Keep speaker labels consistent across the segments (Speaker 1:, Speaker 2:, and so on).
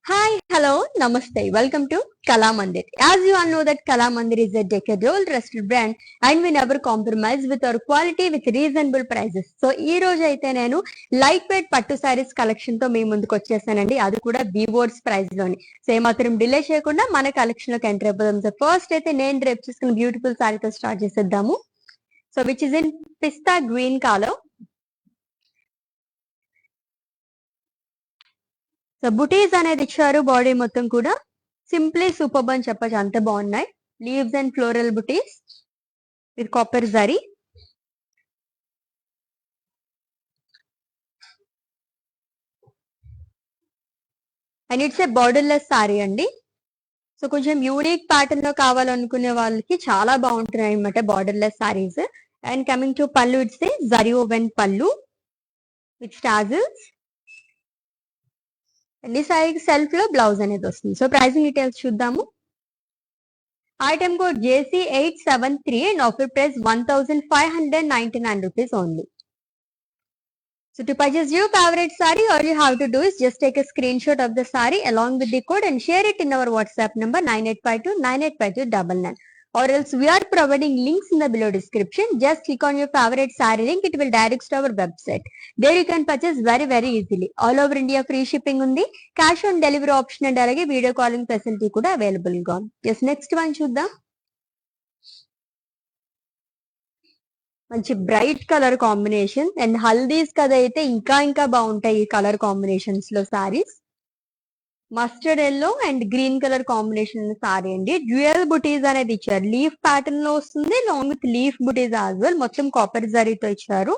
Speaker 1: Hi, hello, namaste. Welcome to Kala Mandir. As you all know that Kala Mandir is a decade-old trusted brand and we never compromise with our quality with reasonable prices. So ఈ రోజు అయితే నేను light weight పట్టు saris collection తో మీ ముందుకు వచ్చేసానండి. అది కూడా బీవోర్స్ ప్రైస్ లోని. సో ఏమాత్రం డిలే చేయకుండా మన కలెక్షన్ లోకి ఎంటర్ అయిపోదాం. సో ఫస్ట్ అయితే నేను రేపు చేసుకున్న బ్యూటిఫుల్ సారీతో స్టార్ట్ చేసేద్దాము. So which is in pista green colour. So butis అనేది ఇచ్చారు. బాడీ మొత్తం కూడా సింప్లీ సూపర్ అని చెప్పచ్చు, అంత బాగున్నాయి. Leaves and floral butis with copper zari. And it's a borderless sorry అండి. సో కొంచెం యూనిక్ ప్యాటర్న్ లో కావాలనుకునే వాళ్ళకి చాలా బాగుంటున్నాయి అనమాట borderless saris. And coming to pallu, it's a zari woven pallu with స్టాజల్స్. And ఈ సారీకి సెల్ఫ్ లో బ్లౌజ్ అనేది వస్తుంది. సో ప్రైసింగ్ డీటెయిల్స్ చూద్దాము. Item code JC873 and offer price 1599 rupees only. So to purchase your favorite saree, all you have to do is just take a screenshot of the saree along with the code and share it in our WhatsApp number 9852985299. Or else we are providing links in the below description. Just click on your favorite saree link. It will direct to our website. There you can purchase very easily. All over India free shipping undi. Cash on delivery option and alage video calling facility kuda available ga. Yes, next one chuddam. మంచి bright colour combination and హల్దీస్ కదా అయితే ఇంకా బాగుంటాయి ఈ colour combinations లో saris. Mustard yellow and green colour combination sari అండి. Dual butis అనేది ఇచ్చారు. లీఫ్ ప్యాటర్న్ లో వస్తుంది, long with leaf butis as well. మొత్తం కాపర్ జరీతో ఇచ్చారు.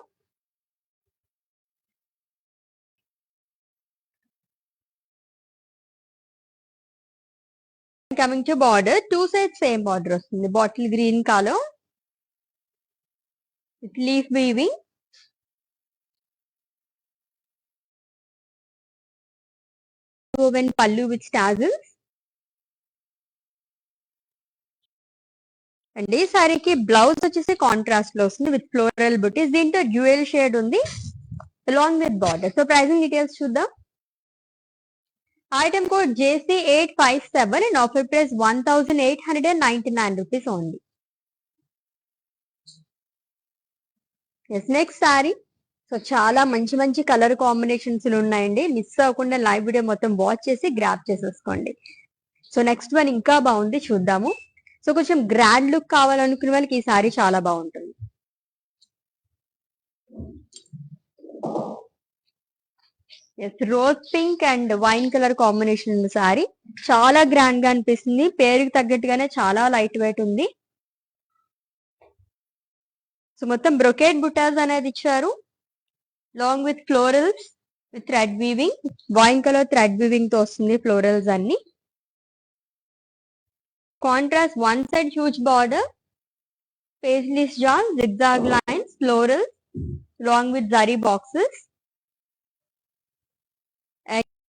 Speaker 1: Coming to border, two side same border వస్తుంది. Bottle green colour with leaf weaving. woven pallu with tassels. అండ్ ఈ సారీకి బ్లౌజ్ వచ్చేసి కాంట్రాస్ట్ లో వస్తుంది విత్ ఫ్లోరల్ బుటీస్. దీంట్లో డ్యూయల్ షేడ్ ఉంది along with border. So pricing details చూద్దాం. Item code JC857 and offer price 1899 rupees only. Yes, next sari. So చాలా మంచి కలర్ కాంబినేషన్స్ ఉన్నాయండి. మిస్ అవ్వకుండా లైవ్ వీడియో మొత్తం వాచ్ చేసి గ్రాప్ చేసేసుకోండి. సో నెక్స్ట్ వన్ ఇంకా బాగుంది, చూద్దాము. సో కొంచెం గ్రాండ్ లుక్ కావాలనుకునే వాళ్ళకి ఈ సారీ చాలా బాగుంటుంది. Yes, rose pink and wine colour combination ఉంది సారీ. చాలా గ్రాండ్ గా అనిపిస్తుంది. పేరుకి తగ్గట్టుగానే చాలా లైట్ వెయిట్ ఉంది. సో మొత్తం బ్రొకేట్ బుటాస్ అనేది ఇచ్చారు long with florals with thread weaving. Wine colour thread weaving తో వస్తుంది ఫ్లోరల్స్ అన్ని. Contrast one side huge border, paisley jaal, zigzag lines, florals along with zari boxes.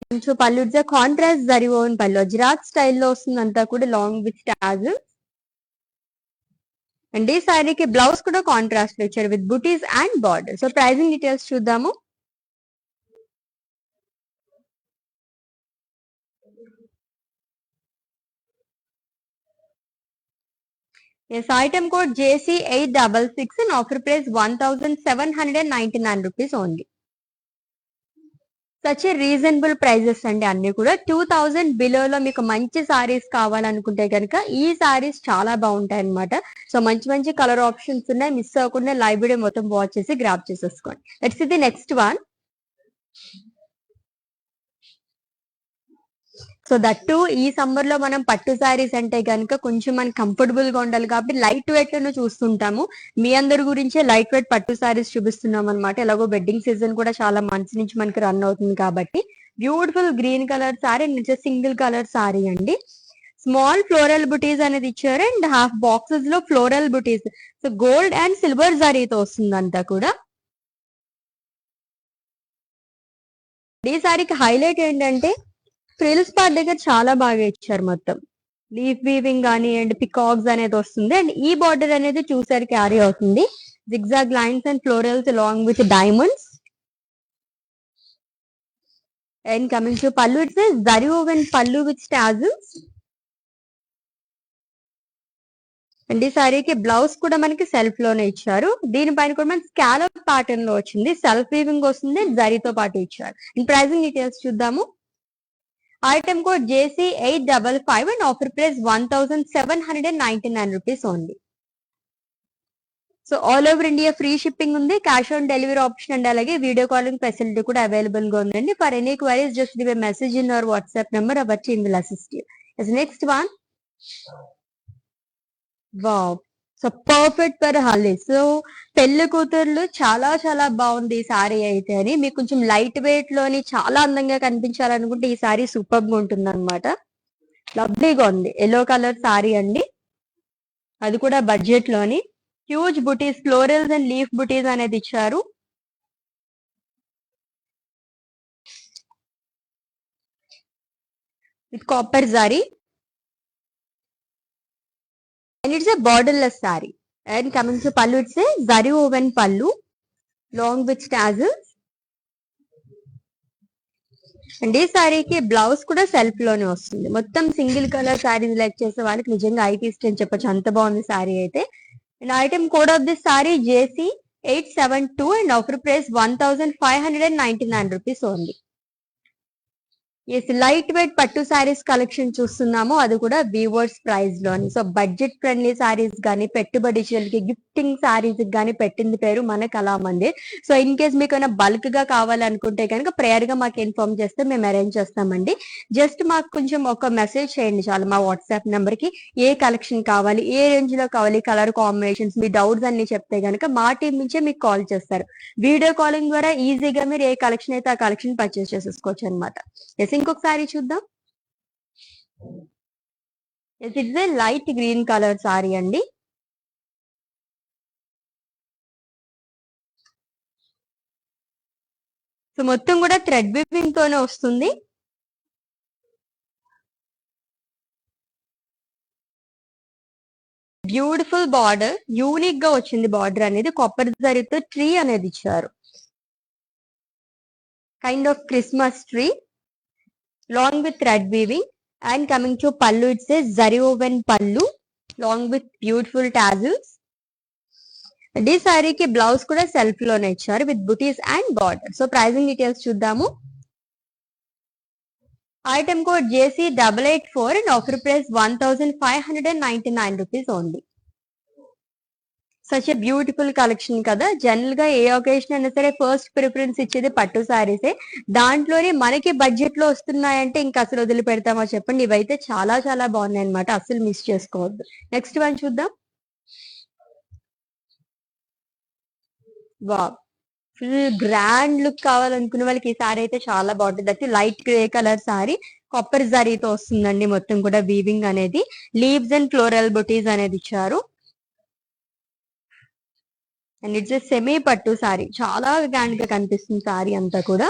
Speaker 1: And so pallu is a contrast zari woven pallu. Gujarat style లో వస్తుంది అంతా కూడా long with tassels. అండ్ ఈ సారీకి బ్లౌజ్ కూడా కాంట్రాస్ట్ లో ఇచ్చారు with butis and border. So pricing details చూద్దాము. Yes, item code JC866 and offer price 1799 rupees only. Such a reasonable prices అండి అన్ని కూడా. 2000 బిలోలో మీకు మంచి సారీస్ కావాలనుకుంటే కనుక ఈ సారీస్ చాలా బాగుంటాయి అనమాట. సో మంచి కలర్ ఆప్షన్స్ ఉన్నాయి. మిస్ అవ్వకుండా లైవ్ వీడియో మొత్తం వాచ్ చేసి గ్రాప్ చేసేసుకోండి. Let's see the next one. So that ఈ సమ్మర్ లో మనం పట్టు సారీస్ అంటే కనుక కొంచెం మనకి కంఫర్టబుల్ గా ఉండాలి కాబట్టి లైట్ వెయిట్ లో చూస్తుంటాము. మీ అందరి గురించే లైట్ వెయిట్ పట్టు సారీస్ చూపిస్తున్నాం అనమాట. ఎలాగో వెడ్డింగ్ సీజన్ కూడా చాలా మంత్స్ నుంచి మనకి రన్ అవుతుంది కాబట్టి. Beautiful green colour sorry, single colour sari అండి. స్మాల్ ఫ్లోరల్ బుటీస్ అనేది ఇచ్చారు అండ్ హాఫ్ బాక్సెస్ లో floral butis. So gold and silver జరీతో వస్తుంది అంతా కూడా. ఈ సారీకి హైలైట్ ఏంటంటే ఫ్రిల్స్ పార్ట్ దగ్గర చాలా బాగా ఇచ్చారు. మొత్తం లీఫ్ వీవింగ్ కానీ అండ్ పికాక్స్ అనేది వస్తుంది. అండ్ ఈ బార్డర్ అనేది చూసారు క్యారీ అవుతుంది. Zigzag lines and florals along with diamonds. And coming to pallu, it's zari woven pallu with tassels. And ఈ సారీకి బ్లౌజ్ కూడా మనకి సెల్ఫ్ లోనే ఇచ్చారు. దీనిపైన కూడా మనకి స్కాలప్ ప్యాటర్న్ లో వచ్చింది, సెల్ఫ్ వీవింగ్ వస్తుంది, జరీతో పాటు ఇచ్చారు. అండ్ ప్రైసింగ్ డీటెయిల్స్ చూద్దాము. Item code JC855 and offer price 1799 rupees only. So all over India free shipping ఉంది, cash on delivery option and అలాగే వీడియో కాలింగ్ ఫెసిలిటీ కూడా అవైలబుల్ గా ఉందండి. For any queries just give a message in our WhatsApp number, our team will assist you. Next one, wow, so perfect for holiday. So పెళ్లి కూతుర్లు చాలా చాలా బాగుంది ఈ సారీ అయితే అని, మీకు కొంచెం లైట్ వెయిట్ లోని చాలా అందంగా కనిపించాలనుకుంటే ఈ సారీ సూపర్ గా ఉంటుంది అనమాట. లవ్లీగా ఉంది, ఎల్లో కలర్ సారీ అండి, అది కూడా బడ్జెట్ లోని. Huge buttis, florals and leaf బుటీస్ అనేది ఇచ్చారు. With copper zari and it's a borderless saree. And coming to pallu, it's a zari woven pallu long with tassels. అండ్ ఈ సారీకి బ్లౌజ్ కూడా సెల్ఫ్ లోనే వస్తుంది. మొత్తం సింగిల్ కలర్ సారీ సెలెక్ట్ చేసే వాళ్ళకి నిజంగా ఐ టేస్ట్ అని చెప్పొచ్చు, అంత బాగుంది సారీ అయితే. And item code of this sari JC872 and offer price 1599 rupees only. Yes, light weight పట్టు సారీస్ కలెక్షన్ చూస్తున్నాము, అది కూడా వీవర్స్ ప్రైస్ లోని. సో బడ్జెట్ ఫ్రెండ్లీ సారీస్ కానీ, పెట్టుబడి కి గిఫ్టింగ్ సారీస్ కానీ పెట్టింది పేరు మన కళామందిర్. సో ఇన్ కేస్ మీకు ఏమైనా బల్క్ గా కావాలనుకుంటే కనుక ప్రేయర్ గా మాకు ఇన్ఫార్మ్ చేస్తే మేము అరేంజ్ చేస్తామండి. జస్ట్ మాకు కొంచెం ఒక మెసేజ్ చేయండి చాలు మా వాట్సాప్ నెంబర్ కి, ఏ కలెక్షన్ కావాలి, ఏ రేంజ్ లో కావాలి, కలర్ కాంబినేషన్స్, మీ డౌట్స్ అన్ని చెప్తే కనుక మా టీం నుంచే మీకు కాల్ చేస్తారు. వీడియో కాలింగ్ ద్వారా ఈజీగా మీరు ఏ కలెక్షన్ అయితే ఆ కలెక్షన్ పర్చేస్ చేసేసుకోవచ్చు అనమాట. ఇంకొకసారి చూద్దాం. It's a light green colour sari అండి. సో మొత్తం కూడా థ్రెడ్ వీవింగ్ తోనే వస్తుంది. బ్యూటిఫుల్ బార్డర్, యూనిక్ గా వచ్చింది బార్డర్ అనేది, కాపర్ జరీతో ట్రీ అనేది ఇచ్చారు, kind of Christmas tree long with thread weaving. And coming to pallu, it says zari woven pallu long with beautiful tassels. ఈ సారీకి బ్లౌజ్ కూడా సెల్ఫ్ లోనే ఇచ్చారు with butis and border. So pricing details చూద్దాము. Item code JC884 and offer price 1599 rupees only. Such a beautiful collection కదా. General గా ఏ occasion అయినా సరే ఫస్ట్ ప్రిఫరెన్స్ ఇచ్చేది పట్టు సారీసే, దాంట్లోనే మనకి బడ్జెట్ లో వస్తున్నాయంటే ఇంకా అసలు వదిలి పెడతామో చెప్పండి. ఇవైతే చాలా చాలా బాగున్నాయి అనమాట, అసలు మిస్ చేసుకోవద్దు. నెక్స్ట్ వన్ చూద్దాం. వా, ఫుల్ గ్రాండ్ లుక్ కావాలనుకునే వాళ్ళకి ఈ సారీ అయితే చాలా బాగుంటుంది. That light grey colour sorry, copper జరీతో వస్తుందండి, మొత్తం కూడా వీవింగ్ అనేది, లీవ్స్ అండ్ ఫ్లోరల్ బుటీస్ అనేది ఇచ్చారు. అండ్ ఇట్స్ ఎ సెమీ పట్టు సారీ, చాలా గ్రాండ్ గా కనిపిస్తుంది సారీ అంతా కూడా.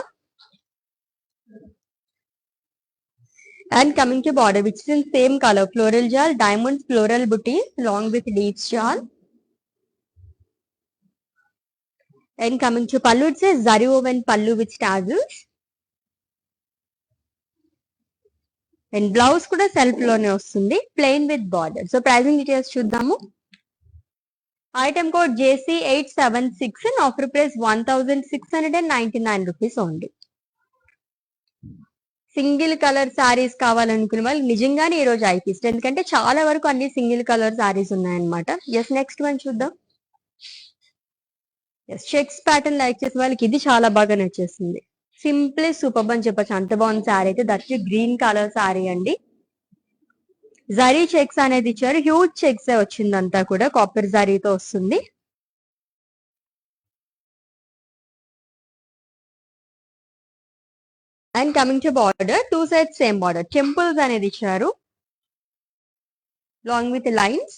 Speaker 1: And coming to border which is in same colour, floral jaal, diamonds, floral buti long with leaves jaal. And coming to pallu, it's zari woven pallu with tassels. And blouse కూడా self లోనే వస్తుంది, plain with border. So pricing details చూద్దాము. Item code JC876 and offer price 1699 rupees only. Single colour saris కావాలనుకునే వాళ్ళు నిజంగానే ఈ రోజు ఐపీస్ట్, ఎందుకంటే చాలా వరకు అన్ని సింగిల్ కలర్ సారీస్ ఉన్నాయన్నమాట. ఎస్, నెక్స్ట్ వన్ చూద్దాం. ఎస్, చెక్స్ ప్యాటర్న్ లైక్ చేసే వాళ్ళకి ఇది చాలా బాగా నచ్చేస్తుంది. సింప్లీ సూపర్ అని చెప్పచ్చు, అంత బాగుంది సారీ అయితే. దట్ గ్రీన్ కలర్ సారీ అండి, జరీ చెక్స్ అనేది ఇచ్చారు, హ్యూజ్ చెక్స్ వచ్చింది, అంతా కూడా కాపర్ జరీతో వస్తుంది. And coming to border, two side same border, temples అనేది ఇచ్చారు long with lines.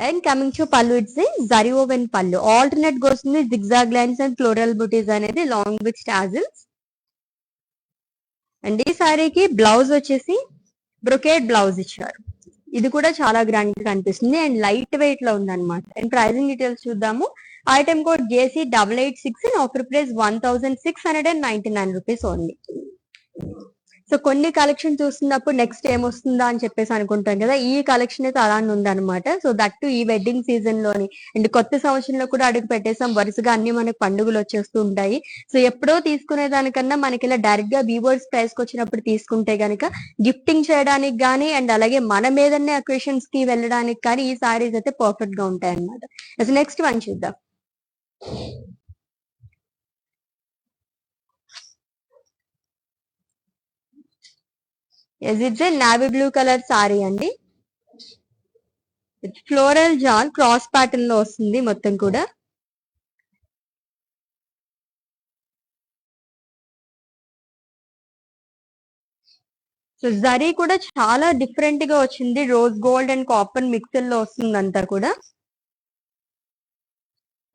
Speaker 1: And coming to pallu, it's zari woven పల్లు, ఆల్టర్నేట్ గా వస్తుంది, zigzag lines and floral butis అనేది లాంగ్ విత్ టాజిల్స్. అండ్ ఈ సారీకి బ్లౌజ్ వచ్చేసి బ్రొకేట్ బ్లౌజ్ ఇచ్చారు, ఇది కూడా చాలా గ్రాండ్ గా కనిపిస్తుంది అండ్ లైట్ వెయిట్ లో ఉంది అనమాట. అండ్ ప్రైజింగ్ డీటెయిల్స్ చూద్దాము. Item code JC886 and offer price 1699 rupees only. So కొన్ని కలెక్షన్ చూస్తున్నప్పుడు నెక్స్ట్ ఏమొస్తుందా అని చెప్పేసి అనుకుంటాం కదా, ఈ కలెక్షన్ అయితే అలానే ఉందన్నమాట. సో దట్టు ఈ వెడ్డింగ్ సీజన్ లోని అండ్ కొత్త సంవత్సరంలో కూడా అడుగు పెట్టేసాం. వరుసగా అన్ని మనకు పండుగలు వచ్చేస్తూ ఉంటాయి. సో ఎప్పుడో తీసుకునే దానికన్నా మనకి ఇలా డైరెక్ట్ గా వీవర్స్ ప్రైస్ కి వచ్చినప్పుడు తీసుకుంటే గనక గిఫ్టింగ్ చేయడానికి కానీ అండ్ అలాగే మన మీదనే అకేషన్స్ కి వెళ్ళడానికి కానీ ఈ సారీస్ అయితే పర్ఫెక్ట్ గా ఉంటాయి అనమాట. నెక్స్ట్ వన్ చూద్దాం. It's a navy blue colour sari అండి. ఫ్లోరల్ జాల్ క్రాస్ ప్యాటర్న్ లో వస్తుంది మొత్తం కూడా. సో జరీ కూడా చాలా డిఫరెంట్ గా వచ్చింది. Rose gold and copper mixer లో వస్తుంది అంతా కూడా.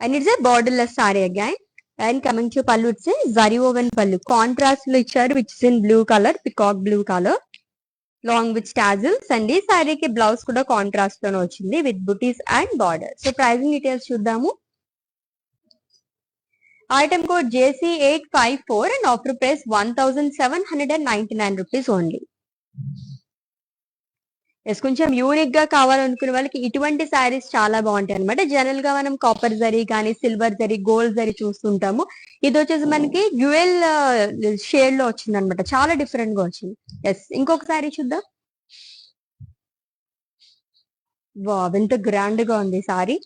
Speaker 1: And it's a borderless sari again. And coming to pallu, it's a zari woven pallu contrast లో ఇచ్చారు, which is in blue colour, peacock blue colour long with tassels. And ఈ శారీకి బ్లౌజ్ కూడా కాంట్రాస్ట్ లోనే వచ్చింది with butis and border. So pricing details చూద్దాము. Item code JC854 and offer price 1799 rupees only. Yes, కొంచెం unique గా కావాలనుకునే వాళ్ళకి ఇటువంటి శారీస్ చాలా బాగుంటాయి అనమాట. జనరల్ గా మనం కాపర్ జరీ కానీ సిల్వర్ జరీ గోల్డ్ జరీ చూస్తుంటాము. ఇది వచ్చేసి మనకి డ్యూయల్ షేడ్ లో వచ్చింది అనమాట, చాలా డిఫరెంట్ గా వచ్చింది. ఎస్, ఇంకొక శారీ చూద్దాం. వావ్, ఎంత గ్రాండ్ గా ఉంది sari.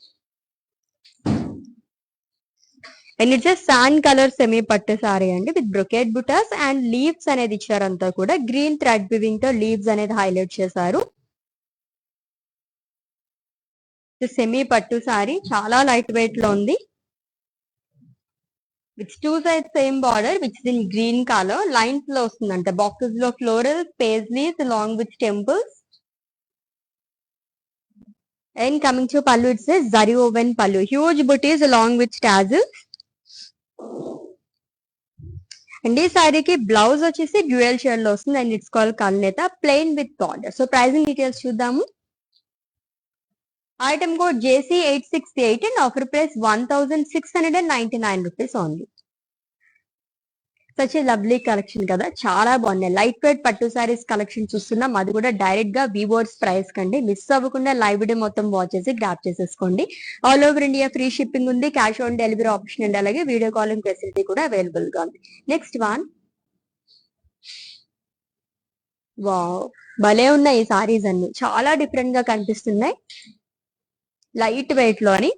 Speaker 1: And it's sand colour semi పట్టు సారీ అండి with brocade butas and leaves అనేది ఇచ్చారు. అంతా కూడా గ్రీన్ థ్రెడ్ వివింగ్ తో లీవ్స్ అనేది హైలైట్ చేశారు. సెమీ పట్టు సారీ చాలా లైట్ వెయిట్ లో ఉంది with two side same border which is in green colour. Lines లో వస్తుందంట, బాక్సెస్ లో floral paisleys along with temples. And coming to pallu, it's zari woven pallu, huge butis along with tassels. And ఈ సారీకి బ్లౌజ్ వచ్చేసి డ్యూయల్ షేడ్ లో వస్తుంది అండ్ ఇట్స్ కాల్ కల్నేత plain with border. So pricing details చూద్దాము. Item code JC868 and offer price 1699 rupees only. Such a lovely collection కదా, చాలా బాగున్నాయి. లైట్ వెయిట్ పట్టు సారీస్ కలెక్షన్ చూస్తున్నాం, అది కూడా డైరెక్ట్ గా వీవర్స్ ప్రైస్ కండి. మిస్ అవ్వకుండా లైవ్ వీడియో మొత్తం వాచ్ చేసి గ్రాప్ చేసేసుకోండి. All over India free shipping ఉంది, cash on delivery option and అలాగే వీడియో కాలింగ్ ఫెసిలిటీ కూడా అవైలబుల్ గా ఉంది. Next one. వావ్, భలే ఉన్నాయి ఈ సారీస్ అన్ని, చాలా డిఫరెంట్ గా కనిపిస్తున్నాయి లైట్ వెయిట్ లో అని.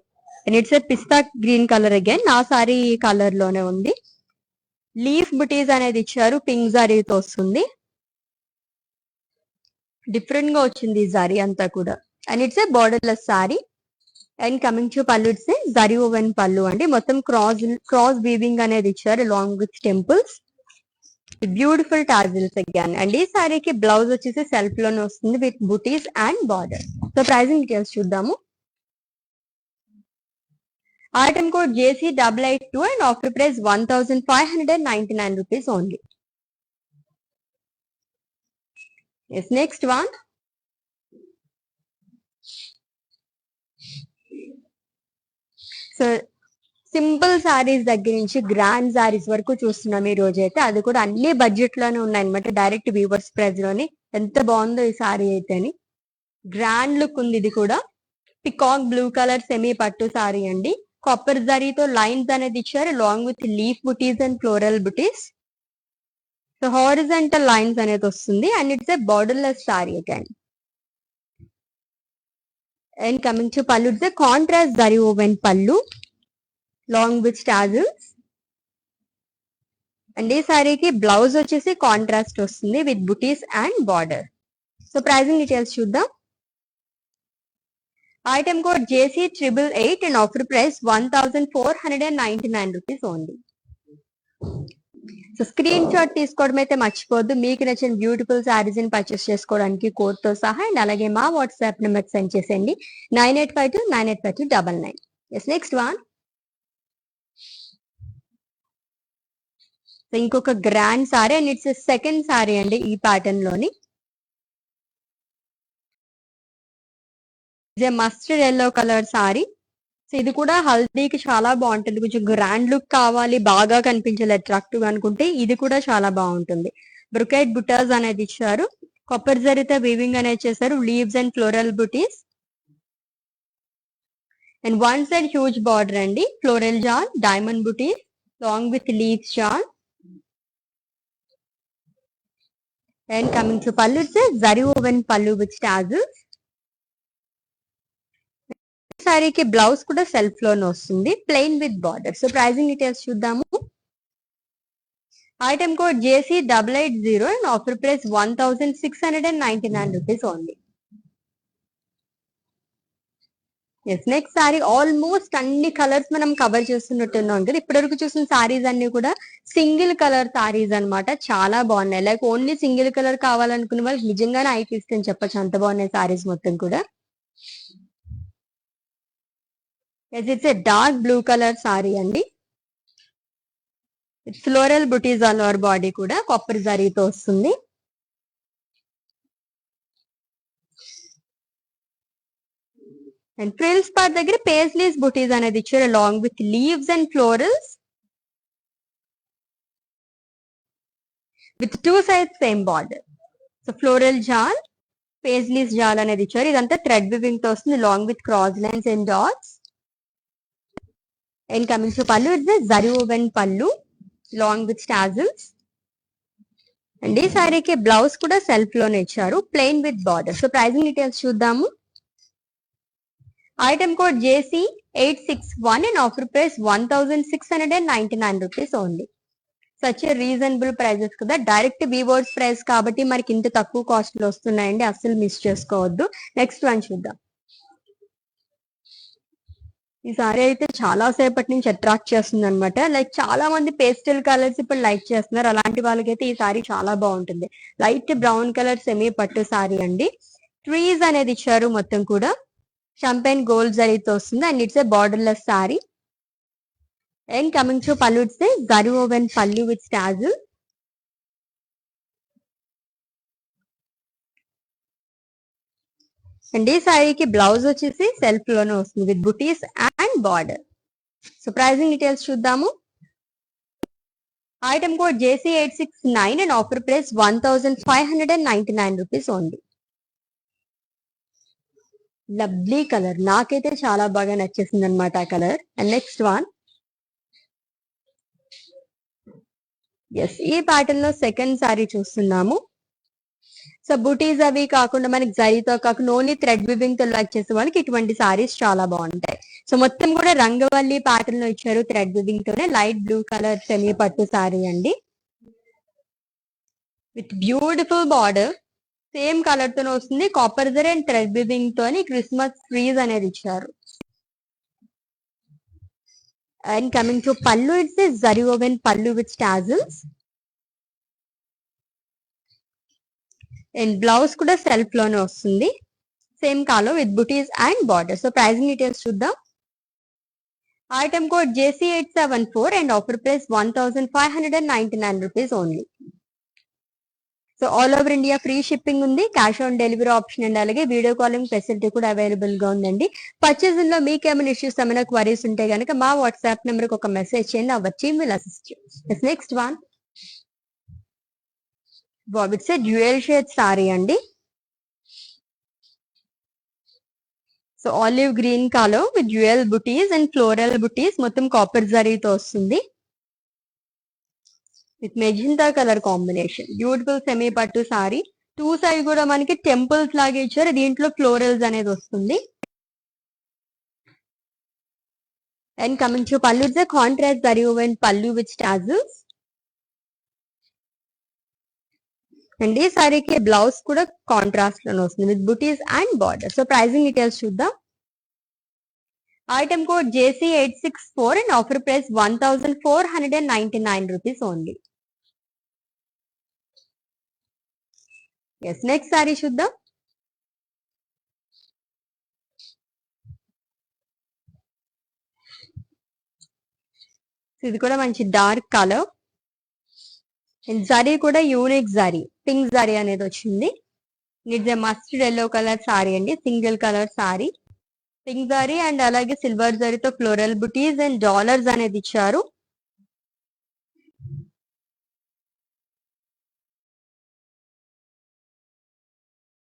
Speaker 1: And it's A pista green colour again, నా సారీ కలర్ లోనే ఉంది. లీఫ్ బుటీస్ అనేది ఇచ్చారు, పింక్ జారీతో వస్తుంది. డిఫరెంట్ గా వచ్చింది ఈ జారీ అంతా కూడా. And it's a borderless sari. And coming to pallu, it's a zari woven pallu అండి. మొత్తం క్రాస్ వీవింగ్ అనేది ఇచ్చారు long with temples, beautiful tassels again. And ఈ సారీకి బ్లౌజ్ వచ్చేసి సెల్ఫ్ లోనే వస్తుంది with butis and border. So pricing details చూద్దాము. Item code JC882 and offer price 1599 rupees only. Yes, next one. So simple saris దగ్గర నుంచి గ్రాండ్ సారీస్ వరకు చూస్తున్నాం ఈ రోజు అయితే. అది కూడా అన్ని బడ్జెట్ లోనే ఉన్నాయి అనమాట, డైరెక్ట్ వీవర్స్ ప్రైస్ లోని. ఎంత బాగుందో ఈ సారీ అయితే అని, గ్రాండ్ లుక్ ఉంది. ఇది కూడా పికాక్ బ్లూ కలర్ సెమీ పట్టు సారీ అండి. కాపర్ జరీతో లైన్స్ అనేది ఇచ్చారు long with leaf butis and floral butis. So horizontal lines అనేది వస్తుంది and it's a borderless sari again. And coming to pallu, it's a contrast zari woven pallu long with tassels. And ఈ సారీకి బ్లౌజ్ వచ్చేసి కాంట్రాస్ట్ వస్తుంది with butis and border. So pricing details చూద్దాం. Item code JC888 and offer price 1499 rupees only. So screen shot తీసుకోవడం అయితే మర్చిపోద్దు. మీకు నచ్చిన బ్యూటిఫుల్ శారీస్ ని పర్చేస్ చేసుకోవడానికి కోడ్ తో సహా అండ్ అలాగే మా వాట్సాప్ నెంబర్ సెండ్ చేసేయండి 9852985299. Yes, next one. సో ఇంకొక grand sari and it's second sari అండి ఈ ప్యాటర్న్ లోని. Mustard yellow colour sari so ఇది కూడా హల్దీకి చాలా బాగుంటుంది. కొంచెం గ్రాండ్ లుక్ కావాలి, బాగా కనిపించాలి, అట్రాక్టివ్ అనుకుంటే ఇది కూడా చాలా బాగుంటుంది. బ్రొకెట్ బుటాస్ అనేది ఇచ్చారు. కాపర్ జరీతో వీవింగ్ అనేది చేశారు. Leaves and floral butis and one side huge border అండి. Floral jaal, diamond butis long with leaves jaal. And coming to pallu, it's zari woven pallu with tassels. సారీకి బ్లౌజ్ కూడా సెల్ఫ్ లోనే వస్తుంది, plain with border. So pricing details చూద్దాము. Item code JC880 and offer price 1699 rupees only. Yes, next sari almost అన్ని colours మనం cover చేస్తున్నట్టున్నాం కదా. ఇప్పటివరకు చూసిన సారీస్ అన్ని కూడా సింగిల్ కలర్ సారీస్ అన్నమాట. చాలా బాగున్నాయి. లైక్ ఓన్లీ సింగిల్ కలర్ కావాలనుకున్న వాళ్ళకి నిజంగానే ఐ ఫీస్ట్ అని చెప్పొచ్చు, అంత బాగున్నాయి సారీస్ మొత్తం కూడా. Yes, it's a dark blue colour sari అండి. Floral butis all over body కూడా కాపర్ జరీతో వస్తుంది. అండ్ ఫ్రిల్స్ పార్ట్ దగ్గర పేస్లీస్ బుటీస్ అనేది ఇచ్చారు along with leaves and florals with two sides same border. So floral jaal, paisleys jaal అనేది ఇచ్చారు. ఇదంతా థ్రెడ్ వివింగ్ తో వస్తుంది long with cross lines and dots. And coming to pallu, it's zari woven pallu long with tassels. And ఈ సారీకి blouse కూడా self లోనే ఇచ్చారు, plain with border. So pricing details చూద్దాము. Item code JC861 and offer price 1699 rupees only. Such reasonable prices కదా, direct weavers price కాబట్టి మనకి ఇంత తక్కువ కాస్ట్ లో వస్తున్నాయండి, అస్సలు మిస్ చేసుకోవద్దు. నెక్స్ట్ వన్ చూద్దాం. ఈ సారీ అయితే చాలా సేపటి నుంచి అట్రాక్ట్ చేస్తుంది అనమాట. లైక్ చాలా మంది పేస్టల్ కలర్స్ ఇప్పుడు లైక్ చేస్తున్నారు. అలాంటి వాళ్ళకైతే ఈ సారీ చాలా బాగుంటుంది. లైట్ బ్రౌన్ కలర్ సెమీ పట్టు సారీ అండి. ట్రీస్ అనేది ఇచ్చారు మొత్తం కూడా. షంపెన్ గోల్డ్ జరీతో వస్తుంది and it's a borderless sari. And coming to pallu, it's a zari woven pallu with tassel. And ఈ సారీకి బ్లౌజ్ వచ్చేసి సెల్ఫ్ లోనే వస్తుంది with butis and border. So pricing details చూద్దాము. Item code JC869 and offer price 1599 rupees only. Lovely colour, నాకైతే చాలా బాగా నచ్చేసింది అనమాట ఆ colour. And next one, yes, ఈ ప్యాటర్న్ లో సెకండ్ సారీ చూస్తున్నాము. సో బుటీస్ అవి కాకుండా మనకి జరీతో కాకుండా ఓన్లీ థ్రెడ్ వివింగ్ తో లైక్ చేసే వాళ్ళకి ఇటువంటి సారీస్ చాలా బాగుంటాయి. సో మొత్తం కూడా రంగవల్లి ప్యాటర్న్ లో ఇచ్చారు థ్రెడ్ వివింగ్ తోనే. లైట్ బ్లూ కలర్ సెమీ పట్టు సారీ అండి with beautiful border. Same colour తోనే వస్తుంది. Copper zari and thread weaving తోని క్రిస్మస్ ట్రీస్ అనేది ఇచ్చారు. And coming to pallu, it's zari woven pallu with tassels. And blouse కూడా సెల్ఫ్ లోనే వస్తుంది, same colour with butis and border. So pricing details చూద్దాం. Item code JC874 and offer price 1599 rupees only. So all over India free shipping ఉంది, cash on delivery option and అలాగే video calling facility కూడా available గా ఉందండి. Purchasing లో మీకు ఏమైనా issues, ఏమైనా క్వరీస్ ఉంటే కనుక మా వాట్సాప్ నెంబర్ కి ఒక మెసేజ్ చేయండి, our team will assist you. Next one, it's a dual shade sari అండి. So olive green colour with dual butis and floral butis, మొత్తం కాపర్ జరీతో వస్తుంది with magenta colour combination. Beautiful semi పట్టు సారీ. టూ సైడ్ కూడా మనకి టెంపుల్స్ లాగా ఇచ్చారు, దీంట్లో ఫ్లోరల్స్ అనేది వస్తుంది. And coming to pallu, it's a contrast zari woven pallu with tassels. And ఈ సారీకి బ్లౌజ్ కూడా కాంట్రాస్ట్ లోనే వస్తుంది with butis and border. So pricing details చూద్దాం. Item code JC864 and offer price 1499 rupees only. Yes, next sari చూద్దాం. ఇది కూడా మంచి డార్క్ కలర్. జరీ కూడా యూనిక్ జరీ, పింక్ జరీ అనేది వచ్చింది. It's a mustard yellow colour sari అండి, single colour sari. Pink zari and అలాగే సిల్వర్ జరీతో ఫ్లోరల్ బుటీస్ అండ్ డాలర్స్ అనేది ఇచ్చారు.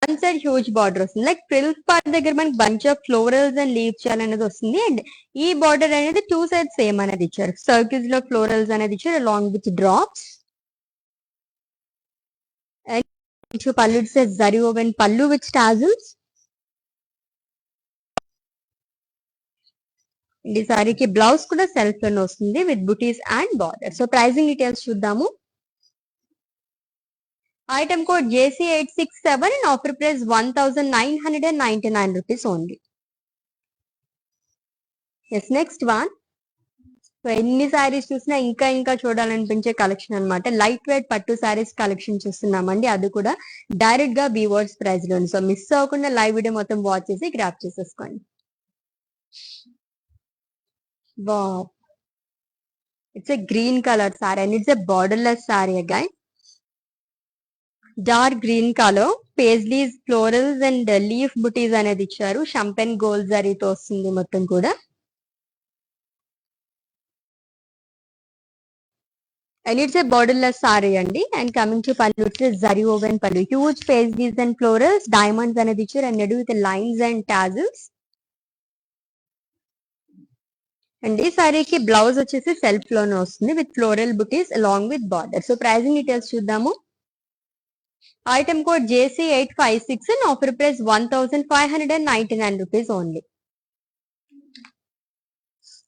Speaker 1: వన్ సైడ్ హ్యూజ్ బార్డర్ వస్తుంది. లైక్ ఫ్రిల్స్ పార్ట్ దగ్గర మనకి bunch of florals and leaves అనేది వస్తుంది. అండ్ ఈ బార్డర్ అనేది టూ సైడ్ సేమ్ అనేది ఇచ్చారు. సర్కిల్స్ లో ఫ్లోరల్స్ అనేది ఇచ్చారు along with drops. And pallu it's zari woven pallu with tassels. ఈ సారీకి బ్లౌజ్ కూడా సెల్ఫ్ లోనే వస్తుంది with butis and border. So pricing details చూద్దాము. Item code JC867 and offer price 1999 rupees only. Yes, next one. So ఎన్ని సారీస్ చూసినా ఇంకా ఇంకా చూడాలనిపించే కలెక్షన్ అన్నమాట. లైట్ వెయిట్ పట్టు సారీస్ కలెక్షన్ చూస్తున్నామండి. అది కూడా డైరెక్ట్ గా వీవర్స్ ప్రైస్ లో. సో మిస్ అవ్వకుండా లైవ్ వీడియో మొత్తం వాచ్ చేసి గ్రాప్ చేసేసుకోండి. Wow, it's a green colour sorry and it's a borderless sari again. Dark green colour paisleys florals and leaf బుటీస్ అనేది ఇచ్చారు. షంపెన్ గోల్డ్ జరీతో వస్తుంది మొత్తం కూడా. And it's a borderless sorry అండి. And coming to pallu it's zari woven pallu, huge paisleys and florals diamonds అనేది ఇచ్చారు and with lines and tassels. And ఈ సారీకి బ్లౌజ్ వచ్చేసి సెల్ఫ్ లోనే వస్తుంది with floral butis along with border. So pricing details చూద్దాము. Item code JC856 and offer price 1599 rupees only.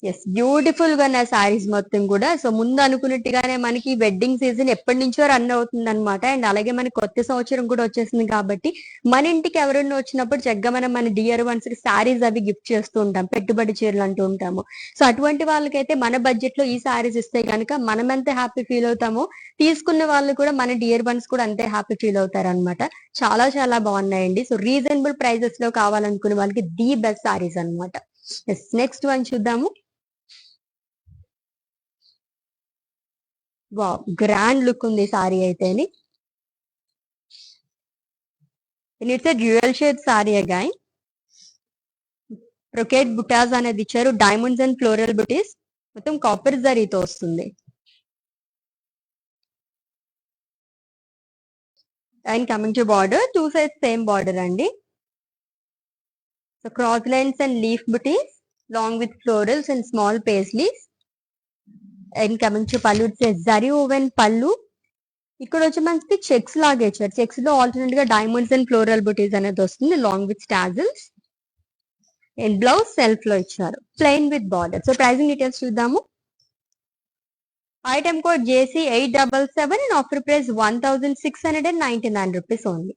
Speaker 1: Yes, beautiful గా ఉన్న సారీస్ మొత్తం కూడా. సో ముందు అనుకున్నట్టుగానే మనకి వెడ్డింగ్ సీజన్ ఎప్పటి నుంచో రన్ అవుతుంది అనమాట. అండ్ అలాగే మనకి కొత్త సంవత్సరం కూడా వచ్చేసింది కాబట్టి మన ఇంటికి ఎవరైనా వచ్చినప్పుడు చక్కగా మనం మన డియర్ వన్స్ కి సారీస్ అవి గిఫ్ట్ చేస్తూ ఉంటాం, పెట్టుబడి చీరలు అంటూ ఉంటాము. సో అటువంటి వాళ్ళకైతే మన బడ్జెట్ లో ఈ సారీస్ ఇస్తే కనుక మనం ఎంత హ్యాపీ ఫీల్ అవుతామో తీసుకున్న వాళ్ళు కూడా మన డియర్ వన్స్ కూడా అంతే హ్యాపీ ఫీల్ అవుతారు అనమాట. చాలా చాలా బాగున్నాయండి. సో రీజనబుల్ ప్రైజెస్ లో కావాలనుకునే వాళ్ళకి ది బెస్ట్ సారీస్ అనమాట. నెక్స్ట్ వన్ చూద్దాము. వావ్, గ్రాండ్ లుక్ ఉంది సారీ అయితేని. It's a dual shade sari again. Brocade butas అనేది ఇచ్చారు, డైమండ్స్ అండ్ ఫ్లోరల్ బుటీస్ మొత్తం కాపర్ జరీతో వస్తుంది. And coming to border, two sides same border అండి. So cross lines and leaf butis long with florals and small paisleys. And coming to pallu it's zari woven pallu. ఇక్కడ వచ్చి మనకి checks లాగా ఇచ్చారు. చెక్స్ లో ఆల్టర్నేట్ గా డైమండ్స్ అండ్ ఫ్లోరల్ బుటీస్ అనేది వస్తుంది long with tassels. And blouse self లో ఇచ్చారు plain with border. So pricing details చూద్దాము. Item code JC877 and offer price 1699 rupees only.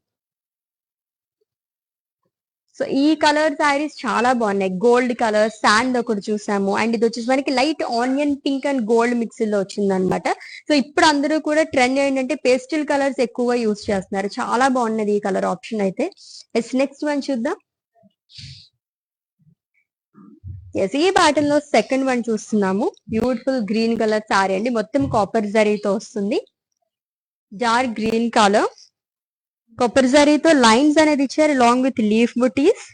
Speaker 1: So ఈ కలర్ సారీస్ చాలా బాగున్నాయి. గోల్డ్ కలర్ శాండ్ ఒకటి చూసాము అండ్ ఇది వచ్చేసి మనకి light onion pink and gold mix లో వచ్చింది అనమాట. సో ఇప్పుడు అందరూ కూడా ట్రెండ్ ఏంటంటే పేస్టల్ కలర్స్ ఎక్కువగా యూస్ చేస్తున్నారు. చాలా బాగున్నది ఈ కలర్ ఆప్షన్ అయితే. నెక్స్ట్ వన్ చూద్దాం. ఎస్, ఈ ప్యాటర్న్ లో సెకండ్ వన్ చూస్తున్నాము. బ్యూటిఫుల్ గ్రీన్ కలర్ సారీ అండి, మొత్తం కాపర్ జరీతో వస్తుంది. డార్క్ గ్రీన్ కలర్ కాపర్ జరీతో లైన్స్ అనేది ఇచ్చారు long with leaf butis.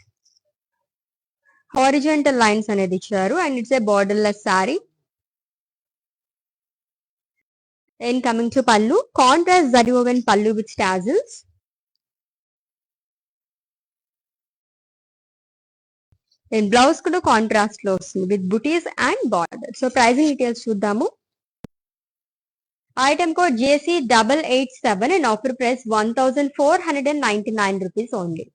Speaker 1: Horizontal lines అనేది ఇచ్చారు and it's a borderless sari. And coming to pallu, contrast zari woven pallu with tassels. And blouse కూడా కాంట్రాస్ట్ లో వస్తుంది with butis and border. So pricing details చూద్దాము. Item code JC887 and offer price 1499 rupees only.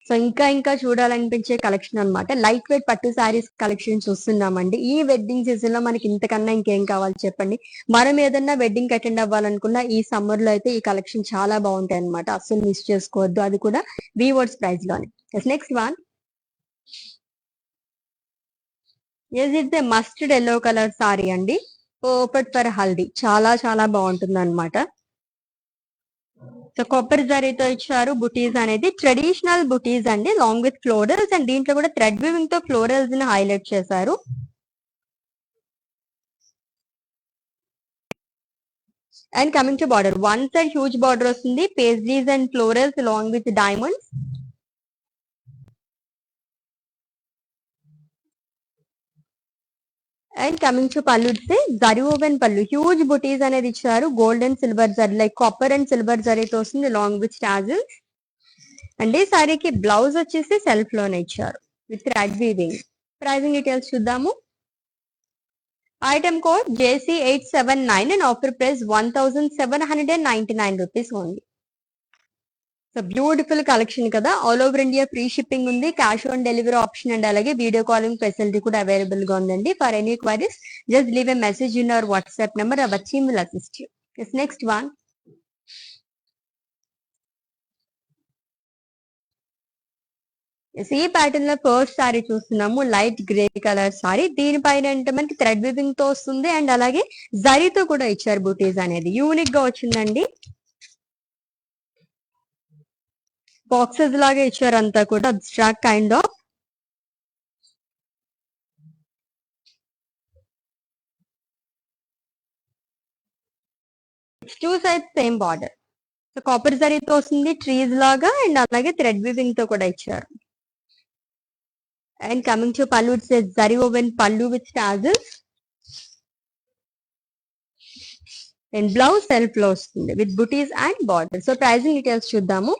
Speaker 1: So ఇంకా ఇంకా చూడాలనిపించే collection అన్నమాట. Light weight పట్టు saris collection చూస్తున్నామండి. ఈ వెడ్డింగ్ సీజన్ లో మనకి ఇంతకన్నా ఇంకేం కావాలి చెప్పండి. మనం ఏదన్నా వెడ్డింగ్ అటెండ్ అవ్వాలనుకున్నా ఈ సమ్మర్ లో అయితే ఈ కలెక్షన్ చాలా బాగుంటాయి అనమాట. అస్సలు మిస్ చేసుకోవద్దు, అది కూడా వీవర్స్ ప్రైస్ లోనే. Next one. It's a mustard yellow colour sari అండి, పర్ఫెక్ట్ ఫర్ హల్దీ. చాలా చాలా బాగుంటుంది అనమాట. సో కొబ్బరి జరీతో ఇచ్చారు బుటీస్ అనేది, ట్రెడిషనల్ బుటీస్ అండి లాంగ్ విత్ ఫ్లోరల్స్. అండ్ దీంట్లో కూడా థ్రెడ్ వీవింగ్ తో ఫ్లోరల్స్ ని హైలైట్ చేశారు. And coming to border, one side huge border వస్తుంది, paisleys and florals long with diamonds. And coming to pallu ఇస్తే జరీ ఓవెన్ పళ్ళు, హ్యూజ్ బుటీస్ అనేది ఇచ్చారు. Gold and silver zari, like copper and silver జరీతో వస్తుంది లాంగ్ విత్ టాజిల్స్. అండ్ ఈ సారీకి blouse వచ్చేసి self లోనే ఇచ్చారు with thread weaving. Pricing details చూద్దాము. Item code JC879 and offer price 1799 rupees only. So beautiful collection కదా, all over India free shipping ఉంది, cash on delivery option and అలాగే video calling facility కూడా available గా ఉందండి. For any queries just leave a message in our WhatsApp number, our team will assist you. Next one. ఈ pattern లో first sari చూస్తున్నాము, light grey colour sorry. దీనిపైన అంటే మనకి థ్రెడ్ వివింగ్ తో వస్తుంది అండ్ అలాగే జరీతో కూడా ఇచ్చారు బూటీస్ అనేది. యూనిక్ గా వచ్చిందండి, బాక్సెస్ లాగా ఇచ్చారు అంతా కూడా, abstract kind of. Two sides same border. So copper జరీతో వస్తుంది ట్రీస్ లాగా అండ్ అలాగే థ్రెడ్ వివింగ్ తో కూడా ఇచ్చారు. And coming to pallu, it's zari woven pallu with tassels. And blouse self లో వస్తుంది with butis and border. So pricing details చూద్దాము.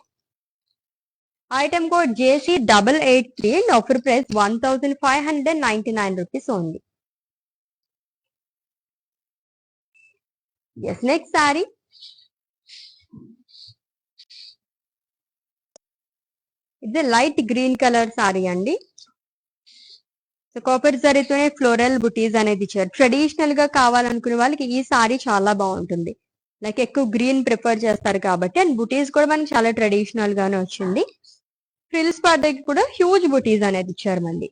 Speaker 1: Item code JC883 and offer price 1599 rupees only. Yes, next sari. ఇది లైట్ గ్రీన్ కలర్ సారీ అండి. So copper జరీతోనే floral butis అనేది ఇచ్చారు. Traditional గా కావాలనుకునే వాళ్ళకి ఈ సారీ చాలా బాగుంటుంది, లైక్ ఎక్కువ గ్రీన్ ప్రిఫర్ చేస్తారు కాబట్టి. అండ్ బుటీస్ కూడా మనకి చాలా ట్రెడిషనల్ గానే వచ్చింది. ఫ్రిల్స్ పార్ట్ దగ్గర కూడా హ్యూజ్ బుటీస్ అనేది ఇచ్చారు మళ్ళీ.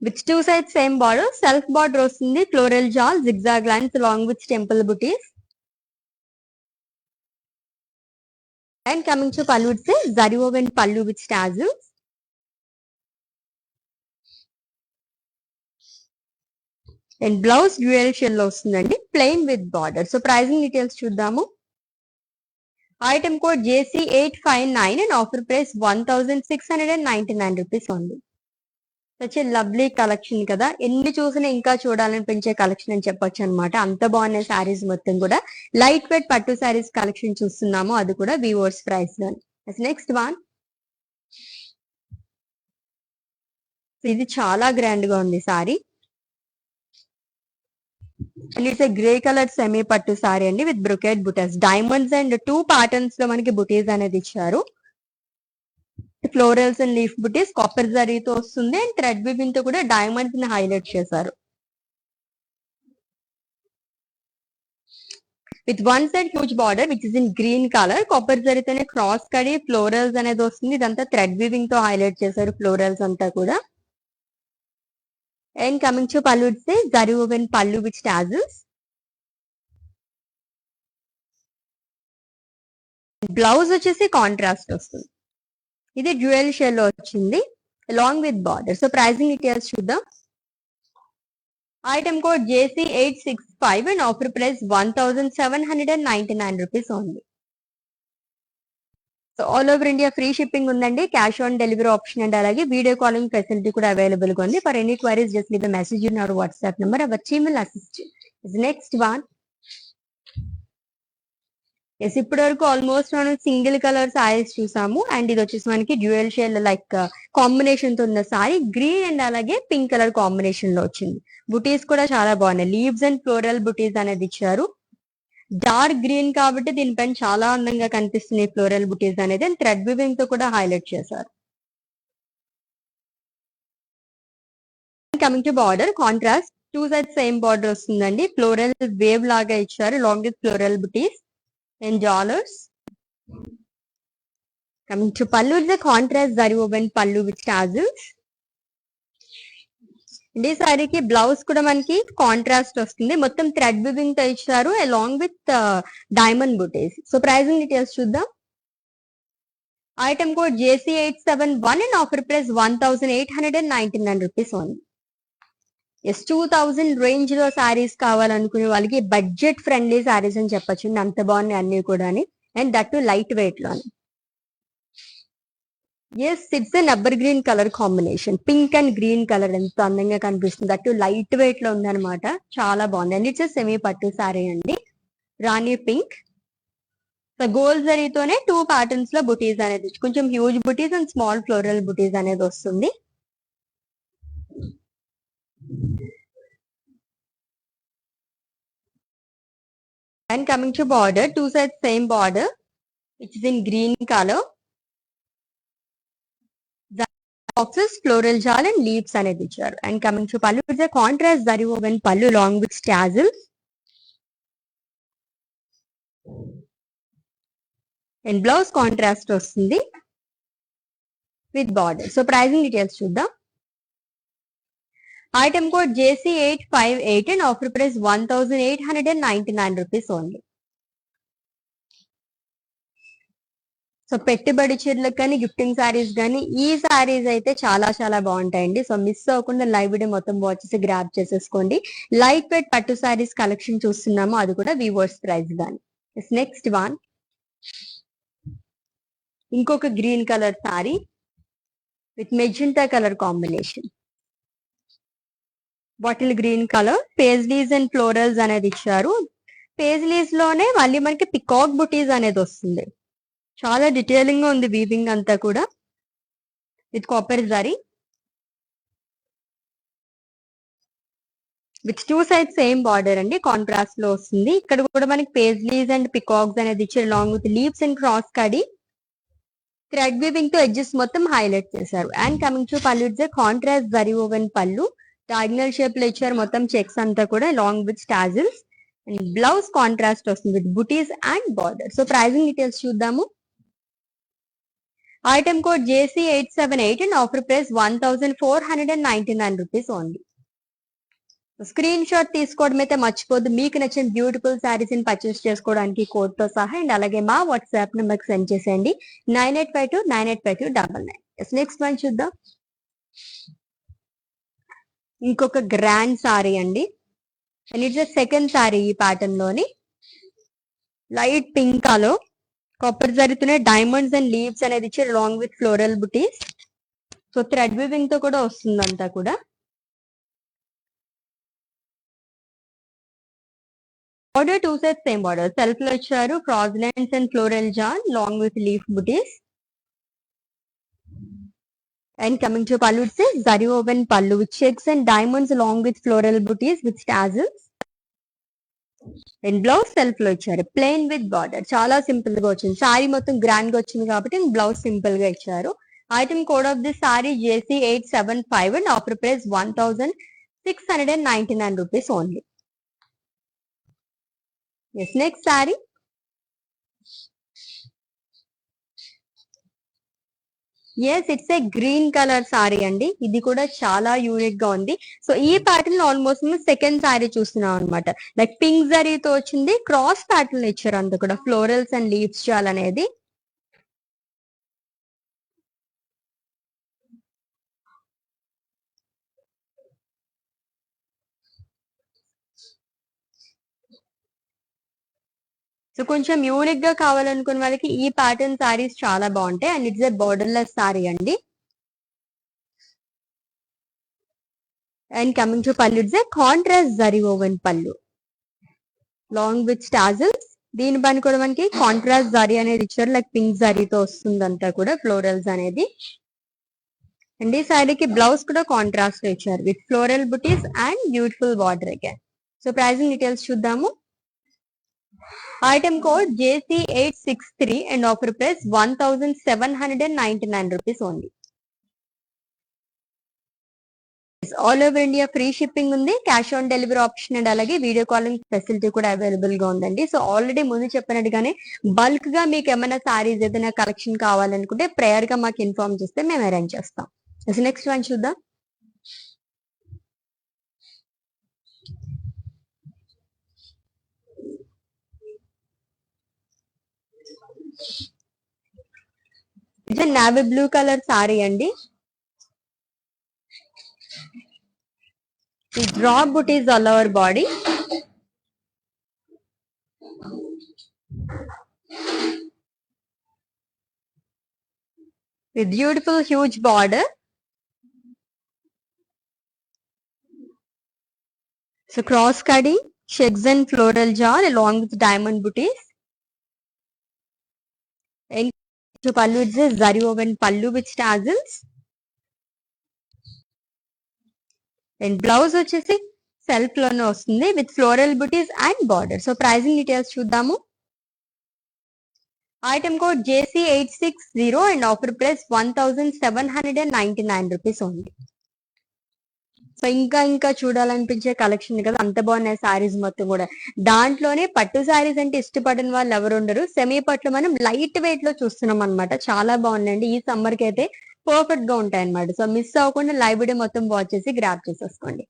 Speaker 1: With two side same border, self border వస్తుంది, floral jaal, zigzag lines along with temple butis. And coming to pallu, it's zari woven pallu with tassels. And blouse dual shade లో వస్తుందండి, plain with border. So pricing details చూద్దాము. Item code JC859 and offer price 1699 rupees only. Such a lovely collection కదా, ఎన్ని చూసినా ఇంకా చూడాలనిపించే collection అని చెప్పొచ్చు అనమాట. అంత బాగున్నాయి శారీస్ మొత్తం కూడా. లైట్ వెయిట్ పట్టు శారీస్ కలెక్షన్ చూస్తున్నాము, అది కూడా వివోర్స్ ప్రైస్ లో. Next one. ఇది చాలా గ్రాండ్ గా ఉంది sari. And it's grey colour semi పట్టు సారీ అండి with brocade butis, diamonds and two patterns లో మనకి బుటీస్ అనేది ఇచ్చారు. Florals and leaf butis copper జరీతో వస్తుంది అండ్ థ్రెడ్ వివింగ్ తో కూడా డైమండ్స్ ని హైలైట్ చేశారు. With one side huge border which is in green colour, copper జరీతోనే క్రాస్ కడి ఫ్లోరల్స్ అనేది వస్తుంది. ఇదంతా థ్రెడ్ వివింగ్ తో హైలైట్ చేశారు ఫ్లోరల్స్ అంతా కూడా. And coming to pallu, it's zari woven pallu with tassels. Blouse వచ్చేసి కాంట్రాస్ట్ వస్తుంది, ఇది డ్యూయల్ షేడ్ లో వచ్చింది along with border. So pricing details చూద్దాం. Item code JC865 and offer price 1799 rupees only. So all over India free shipping ఉందండి, cash on delivery option and అలాగే video calling facility కూడా available గా ఉంది. For any queries just leave a message in our WhatsApp number, our team will assist. Next one. Yes, ఇప్పటి వరకు almost మనం single colour saris చూసాము. And ఇది వచ్చేసి మనకి డ్యూయల్ షేడ్ లైక్ కాంబినేషన్ తో ఉన్న సారీ, గ్రీన్ అండ్ అలాగే పింక్ కలర్ కాంబినేషన్ లో వచ్చింది. బుటీస్ కూడా చాలా బాగున్నాయి, లీవ్స్ అండ్ ఫ్లోరల్ బుటీస్ అనేది ఇచ్చారు. డార్క్ గ్రీన్ కాబట్టి దీనిపైన చాలా అందంగా కనిపిస్తుంది ఫ్లోరల్ బుటీస్ అనేది. అండ్ థ్రెడ్ వివింగ్ తో కూడా హైలైట్ చేశారు. Coming to border contrast, two side same border వస్తుందండి. ఫ్లోరల్ వేవ్ లాగా ఇచ్చారు long with floral buttis and dollars. Coming to pallu, it's a contrast zari woven pallu with tassels. ఈ సారీకి blouse కూడా మనకి కాంట్రాస్ట్ వస్తుంది, మొత్తం థ్రెడ్ వివింగ్ తో ఇచ్చారు along with diamond butis. So pricing details చూద్దాం. Item code JC871 and offer price 1899 rupees only. Yes, 2000 range లో శారీస్ కావాలనుకునే వాళ్ళకి బడ్జెట్ ఫ్రెండ్లీ శారీస్ అని చెప్పొచ్చు, అంత బాగున్నాయి అన్ని కూడా. And that too light weight లో. Yes, it's an evergreen colour combination. Pink and green colour ఎంత అందంగా కనిపిస్తుంది. అటు లైట్ వెయిట్ లో ఉందన్నమాట. చాలా బాగుంది. అండ్ ఇట్స్ సెమీ పట్టు సారీ అండి. రాణి పింక్. గోల్డ్ జరీతోనే 2 ప్యాటర్న్స్ లో బుటీస్ అనేది, కొంచెం huge buttis and small floral butis అనేది వస్తుంది. And coming to border, 2 sides same border, it's in green colour. Boxes, floral jaal and leaves అనేది ఇచ్చారు. And coming to pallu, it's contrast zari woven pallu long with tassels. And blouse contrast వస్తుంది with border. So pricing details చూద్దాం. Item code JC858 and offer price 1899 rupees only. So పెట్టుబడి చీరలకు కానీ, gifting saris కానీ ఈ సారీస్ అయితే చాలా చాలా బాగుంటాయండి. సో మిస్ అవ్వకుండా లైవ్ వీడియో మొత్తం వాచ్ చేసి గ్రాబ్ చేసేసుకోండి. లైట్ వెయిట్ పట్టు సారీస్ కలెక్షన్ చూస్తున్నాము, అది కూడా వివర్స్ ప్రైస్ గాని. నెక్స్ట్ వన్, ఇంకొక green colour sorry with magenta colour combination. Bottle green colour, paisleys and florals అనేది ఇచ్చారు. పేజ్లీస్ లోనే మళ్ళీ మనకి పికాక్ బుటీస్ అనేది వస్తుంది. చాలా డీటెయిలింగ్ గా ఉంది వీవింగ్ అంతా కూడా with copper zari. With 2 sides same border అండి, కాంట్రాస్ట్ లో వస్తుంది. ఇక్కడ కూడా మనకి పేజ్లీస్ అండ్ పికాక్స్ అనేది ఇచ్చారు, long with leaves and cross కడి. థ్రెడ్ వీవింగ్ తో ఎడ్జెస్ మొత్తం హైలైట్ చేశారు. And coming to pallu, it's contrast zari woven pallu, diagonal shape లో ఇచ్చారు మొత్తం చెక్స్ అంతా కూడా long with tassels. And blouse contrast వస్తుంది with butis and border. So pricing details చూద్దాము. Item code JC878 and offer price 1499 rupees only. Screenshot తీసుకోవడం అయితే మర్చిపోద్దు. మీకు నచ్చిన బ్యూటిఫుల్ శారీస్ ని పర్చేస్ చేసుకోవడానికి కోడ్ తో సహా. అండ్ అలాగే మా వాట్సాప్ నెంబర్ కి సెండ్ చేసేయండి 9852985299. నెక్స్ట్ వన్ చూద్దాం. ఇంకొక గ్రాండ్ సారీ అండి. అండ్ ఇట్స్ సెకండ్ సారీ ఈ ప్యాటర్న్ లోని. లైట్ పింక్ కలర్, కాపర్ జరీతోనే డైమండ్స్ అండ్ లీవ్స్ అనేది ఇచ్చి long with floral butis. So thread weaving తో కూడా వస్తుంది అంతా కూడా. Border 2 sides same border, self లో ఇచ్చారు cross lines and floral jaal long with leaf butis. And coming to pallu, it's zari woven pallu with checks and diamonds long with floral butis with tassels. And blouse self లో ఇచ్చారు plain with border. చాలా simple గా వచ్చింది. Sorry మొత్తం grand గా వచ్చింది కాబట్టి బ్లౌజ్ సింపుల్ గా ఇచ్చారు. Item code of this sari JC875 and offer price 1699 rupees only. Next sari, yes it's a green colour sari అండి. ఇది కూడా చాలా యూనిక్ గా ఉంది. సో ఈ ప్యాటర్న్ ఆల్మోస్ట్ సెకండ్ సారీ చూస్తున్నాం అనమాట. లైక్ పింక్ జరీతో వచ్చింది, క్రాస్ ప్యాటర్న్ ఇచ్చారు అంత కూడా, ఫ్లోరల్స్ అండ్ లీవ్స్ చాల్ అనేది. సో కొంచెం యూనిక్ గా కావాలనుకున్న వాళ్ళకి ఈ ప్యాటర్న్ సారీస్ చాలా బాగుంటాయి. And it's a borderless sari అండి. And coming to pallu, it's a contrast zari woven pallu long with tassels. దీని పైన కూడా మనకి కాంట్రాస్ట్ జరీ అనేది ఇచ్చారు, లైక్ పింక్ జరీతో వస్తుంది అంతా కూడా ఫ్లోరల్స్ అనేది. అండ్ ఈ సారీకి బ్లౌజ్ కూడా కాంట్రాస్ట్ లో ఇచ్చారు with floral butis and beautiful border again. So pricing details చూద్దాము. Item code JC863 and offer price 1799 rupees only. All over India free shipping ఉంది, cash on delivery option and అలాగే video calling facility కూడా available గా ఉందండి. So already ముందు చెప్పినట్టుగానే bulk గా మీకు ఏమైనా సారీస్ ఏదైనా కలెక్షన్ కావాలనుకుంటే ప్రేయర్ గా మాకు ఇన్ఫార్మ్ చేస్తే మేము అరేంజ్ చేస్తాం. నెక్స్ట్ వన్ చూద్దాం. ఇది నావీ బ్లూ కలర్ సారీ అండి. ఈ draw buttis all over body. with beautiful huge border. So cross cutting, checks and floral jar along with diamond booties. And so pallu is a zari woven pallu with tassels. And blouse వచ్చేసి self లోనే వస్తుంది with floral booties and border. So pricing details చూద్దాము. Item code JC860 and offer price 1799 rupees only. So ఇంకా చూడాలనిపించే collection కదా, అంత బాగున్నాయి సారీస్ మొత్తం కూడా. దాంట్లోనే పట్టు సారీస్ అంటే ఇష్టపడిన వాళ్ళు ఎవరు ఉండరు. సెమీ పట్లు మనం లైట్ వెయిట్ లో చూస్తున్నాం అనమాట. చాలా బాగున్నాయండి. ఈ సమ్మర్ కి అయితే పర్ఫెక్ట్ గా ఉంటాయి అనమాట. సో మిస్ అవ్వకుండా లైవ్ వీడియో మొత్తం వాచ్ చేసి గ్రాప్ చేసేసుకోండి.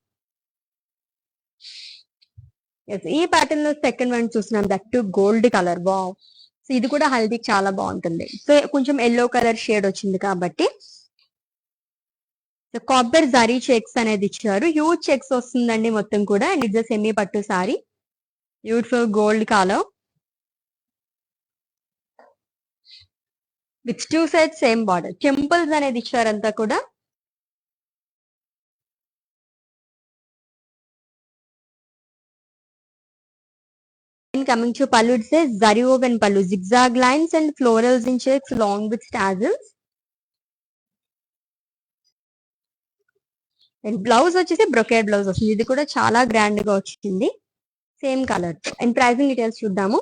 Speaker 1: ఈ ప్యాటర్న్ లో సెకండ్ వన్ చూస్తున్నాం, that to gold colour. Wow, so ఇది కూడా హల్దీకి చాలా బాగుంటుంది. సో కొంచెం ఎల్లో కలర్ షేడ్ వచ్చింది కాబట్టి సో కాపర్ జరీ చెక్స్ అనేది ఇచ్చారు. హ్యూజ్ చెక్స్ వస్తుందండి మొత్తం కూడా. అండ్ ఇట్స్ సెమీ పట్టు sorry, beautiful gold colour with two side same border. Temples అనేది ఇచ్చారంతా కూడా. Coming to pallu, it says zari woven pallu, zigzag lines and florals in checks along with tassels. And blouse వచ్చేసి brocade blouse వస్తుంది. ఇది కూడా చాలా grand గా వచ్చింది same colour తో. అండ్ ప్రైసింగ్ డీటెయిల్స్ చూద్దాము.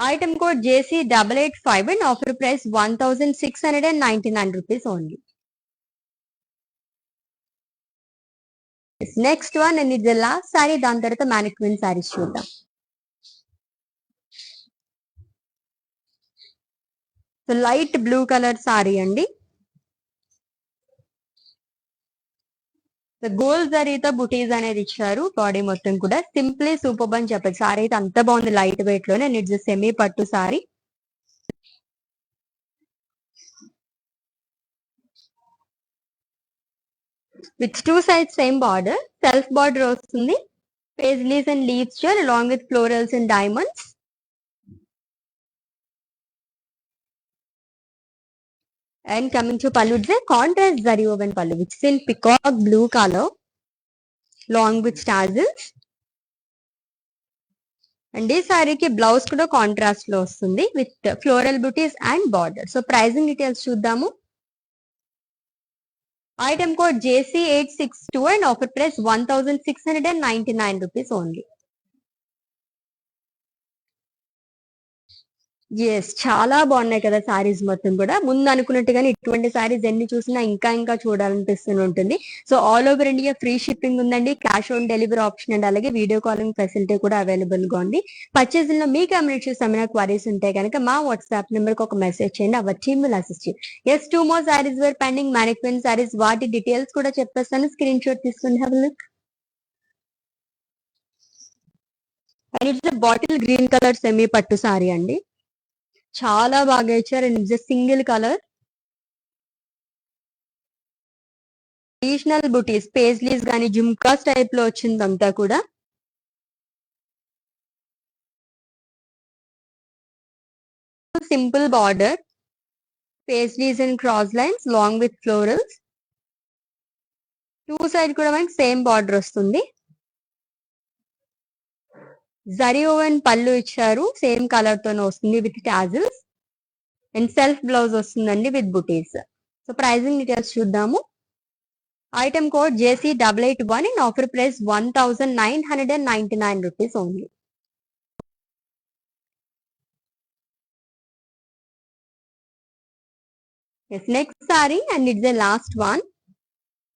Speaker 1: Item code JC885 and offer price 1699 rupees only. Next one and ఇది లాస్ట్ సారీ. దాని తర్వాత మ్యానిక్విన్ సారీస్ చూద్దాం. So light blue colour sari అండి. గోల్డ్ జరీతో బుటీస్ అనేది ఇచ్చారు. బాడీ మొత్తం కూడా సింప్లీ సూపర్ అని చెప్పచ్చు. సారీ అయితే అంత బాగుంది లైట్ వెయిట్ లోనే. అండ్ ఇట్స్ సెమీ పట్టు sari. With two sides same border, self border వస్తుంది. Paisleys and leaves share along with florals and diamonds. And coming to pallu, it's a contrast zari woven pallu which is in peacock blue color along with tassels. And this saree ki blouse kuda contrast lo vastundi with floral booties and border. So pricing details చూద్దాము. Item code JC862 and offer price 1699 rupees only. Yes, చాలా బాగున్నాయి కదా సారీస్ మొత్తం కూడా. ముందు అనుకున్నట్టుగానే ఇటువంటి సారీస్ ఎన్ని చూసినా ఇంకా చూడాలనిపిస్తూనే ఉంటుంది. So all over India free shipping ఉందండి. Cash on delivery option and అలాగే వీడియో కాలింగ్ ఫెసిలిటీ కూడా అవైలబుల్ గా ఉంది. పర్చేసింగ్ లో మీకు అమ్యూనిటీస్ ఏమైనా క్వరీస్ ఉంటే కనుక మా వాట్సాప్ నెంబర్ కి ఒక మెసేజ్ చేయండి. Our team will assist you. Yes, 2 more saris were pending, mannequin saris. వాటి డీటెయిల్స్ కూడా చెప్పేస్తాను, స్క్రీన్ షాట్ తీసుకుని have a look. And it's bottle green colour semi పట్టు సారీ అండి. చాలా బాగా ఇచ్చారు. And it's single colour. Traditional butis, paisleys గానీ జుమ్కాస్ టైప్ లో వచ్చింది అంతా కూడా. Simple border, paisleys and cross lines long with florals. Two side కూడా మనకి సేమ్ బార్డర్ వస్తుంది. జరీ ఓవెన్ పళ్ళు ఇచ్చారు, సేమ్ కలర్ తోనే వస్తుంది with tassels. And self blouse వస్తుందండి with butis. So pricing details చూద్దాము. Item code JC881 and offer price 1999 rupees only. Next sari and it's the last one.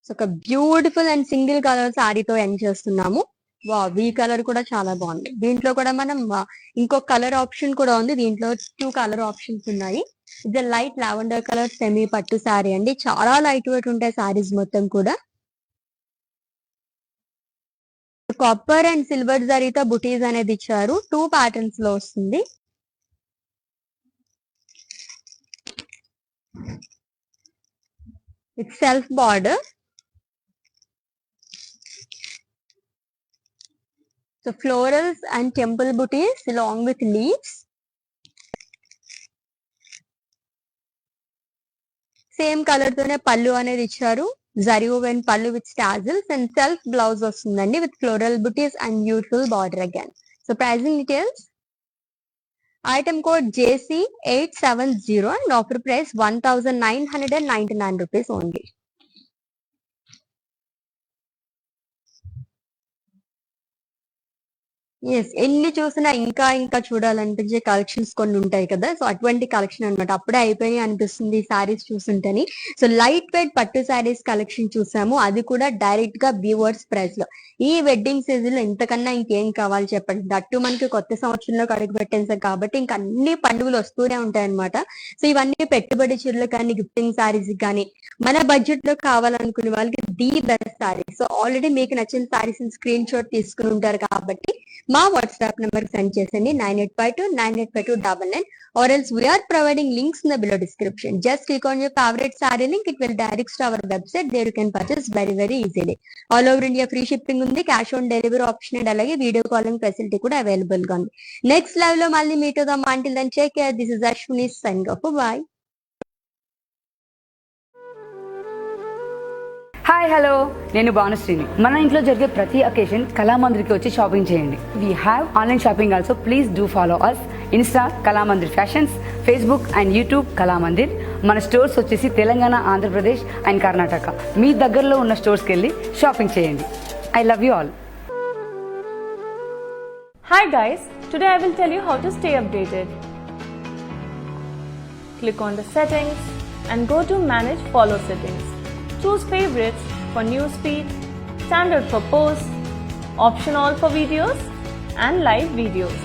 Speaker 1: So ఒక బ్యూటిఫుల్ అండ్ సింగిల్ కలర్ సారీతో end చేస్తున్నాము. Wow, ఈ colour కూడా చాలా బాగుంది. దీంట్లో కూడా మనం ఇంకొక కలర్ ఆప్షన్ కూడా ఉంది. దీంట్లో 2 కలర్ ఆప్షన్స్ ఉన్నాయి. ఇది లైట్ లావెండర్ కలర్ సెమీ పట్టు సారీ అండి. చాలా లైట్ వెయిట్ ఉంటాయి సారీస్ మొత్తం కూడా. కాపర్ అండ్ సిల్వర్ జరీతో బుటీస్ అనేది ఇచ్చారు. 2 ప్యాటర్న్స్ లో వస్తుంది. With self border. So florals and temple booties along with leaves. Same colour తోనే పళ్ళు అనేది ఇచ్చారు. Zari woven pallu with tassels and self blouse వస్తుందండి with floral butis and beautiful border again. So pricing details, item code JC870 and offer price 1999 rupees only. Yes, ఎన్ని చూసినా ఇంకా ఇంకా చూడాలనిపించే collections కొన్ని ఉంటాయి కదా. సో అటువంటి కలెక్షన్ అన్నమాట. అప్పుడే అయిపోయి అనిపిస్తుంది సారీస్ చూస్తుంటేని. సో లైట్ వెయిట్ పట్టు సారీస్ కలెక్షన్ చూసాము, అది కూడా డైరెక్ట్ గా వ్యూవర్స్ ప్రైస్ లో. ఈ వెడ్డింగ్ సీజన్ లో ఇంతకన్నా ఇంకేం కావాలి చెప్పండి. దట్టు మనకి కొత్త సంవత్సరంలో అడుగు పెట్టేసాం కాబట్టి ఇంకా అన్ని పండుగలు వస్తూనే ఉంటాయి అనమాట. సో ఇవన్నీ పెట్టుబడి చీరలు కానీ, గిఫ్టింగ్ సారీస్ కానీ, మన బడ్జెట్ లో కావాలనుకునే వాళ్ళకి the best saris. So already మీకు నచ్చిన సారీస్ స్క్రీన్ షాట్ తీసుకుని ఉంటారు కాబట్టి మా వాట్సాప్ నెంబర్ సెండ్ చేసండి 9852985299, or else we are providing links in the below description. Just click on your favorite saree link, it will direct to our website. There you can purchase very easily. All over India free shipping ఉంది, cash on delivery option and అలాగే video calling facility కూడా available గా ఉంది. Next live లో మళ్ళీ meet అవుదాం. Until then, take care. This is Ashwini signing off. Bye.
Speaker 2: Hi hello, నేను భానుశ్రీని. మన ఇంట్లో జరిగే ప్రతి అకేషన్ కళామందిర్కి వచ్చి షాపింగ్ చేయండి. We have online shopping also. Please do follow us Insta Kalamandir fashions, Facebook and YouTube Kalamandir. మన స్టోర్స్ వచ్చేసి తెలంగాణ, ఆంధ్రప్రదేశ్ అండ్ కర్ణాటక. మీ దగ్గరలో ఉన్న స్టోర్స్కి వెళ్ళి షాపింగ్ చేయండి. I love you all.
Speaker 3: Hi guys, today I will tell you how to stay updated. Click on the settings and go to manage follow settings. Choose favorites for newsfeed, standard for posts, option all for videos and live videos.